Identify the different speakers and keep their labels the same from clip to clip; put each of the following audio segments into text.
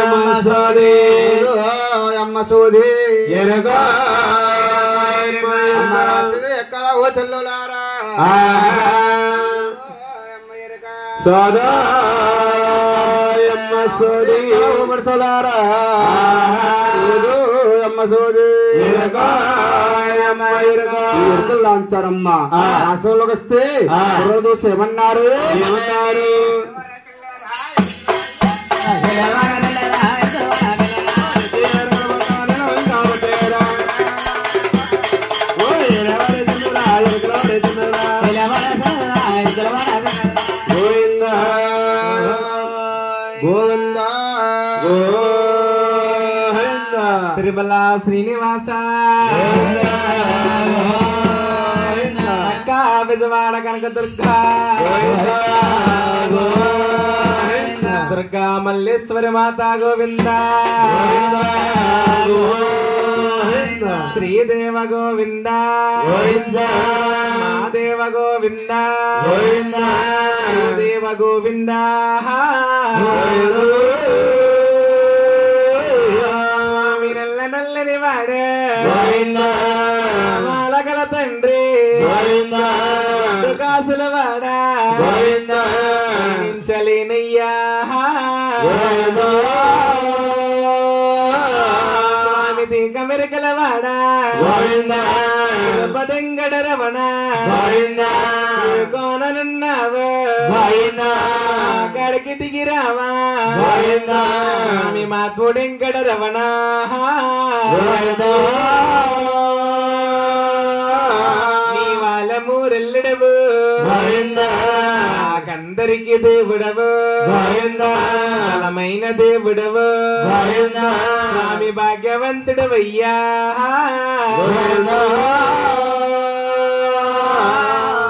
Speaker 1: అమ్మ సోది ఎక్కడ ఓ చెల్లులారా
Speaker 2: సోదయమ్మ సోది
Speaker 1: మడుసలారా అమ్మ సోది లాంచారమ్మ ఆశ్రమంలోకి వస్తే దోశ ఏమన్నారు గోవింద
Speaker 2: తిరుమల శ్రీనివాస అక్క విజయవాడ కనక దుర్గా మల్లేశ్వరి మాత గోవింద శ్రీదేవ గోవింద మహాదేవ గోవింద దేవ గోవింద మీరెల్ల నల్లని వాడే మాలగల తండ్రి కాసుల వాడా చలేనయ్యా స్వామి కమెరకల వాడా పదంగడ రమణ కోననున్నావు కడికి దిగిరావా స్వామి మాత్ముడెంకడ రమణ నీ వాళ్ళ మూరెల్లడవు కందరికి దేవుడవు బలమైన దేవుడవు స్వామి భాగ్యవంతుడవయ్యా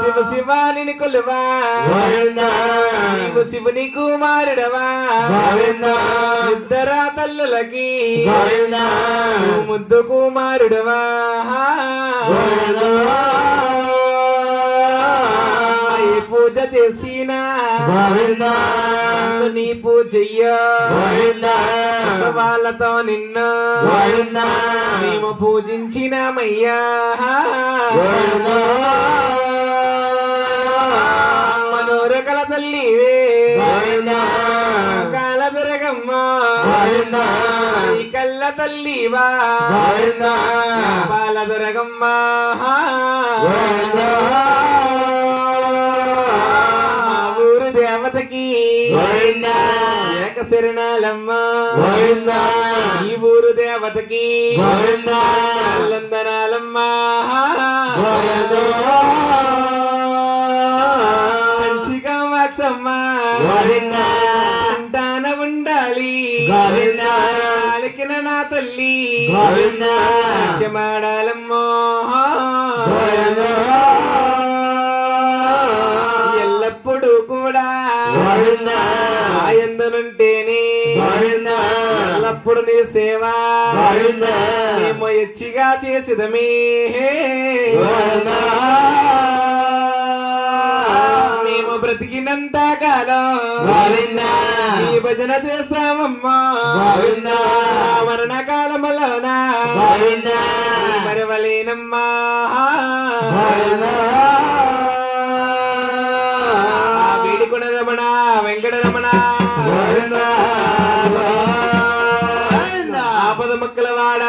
Speaker 2: శివ శివాని కొలువా నీవు శివుని కుమారుడవా ఇద్దరా తల్లులకి ముద్దు కుమారుడవా పూజ చేసినా నీ పూజయ్యా వాళ్ళతో నిన్ను మేము పూజించినామయ్యా మనోరకల తల్లివే కాలదురగమ్మ ఈ కళ్ళ తల్లివా బాలదురగమ్మ దేవతకి ఏక శరణాలమ్మ ఈ ఊరు దేవతకి లందనాలమ్మ మంచిగా మాక్సమ్మ అంటాన ఉండాలి అలికిన నా తల్లి మాడాలమ్మో ఎల్లప్పుడూ కూడా ఆయనంటేనే ఎల్లప్పుడు నీ సేవ మేము ఎచ్చిగా చేసిదమే మేము బ్రతికినంత కాలం నీ భజన చేస్తామమ్మా మరణకాలములోన మరవలేనమ్మా రమణ వెంకట రమణ ఆపద మక్కల వాడ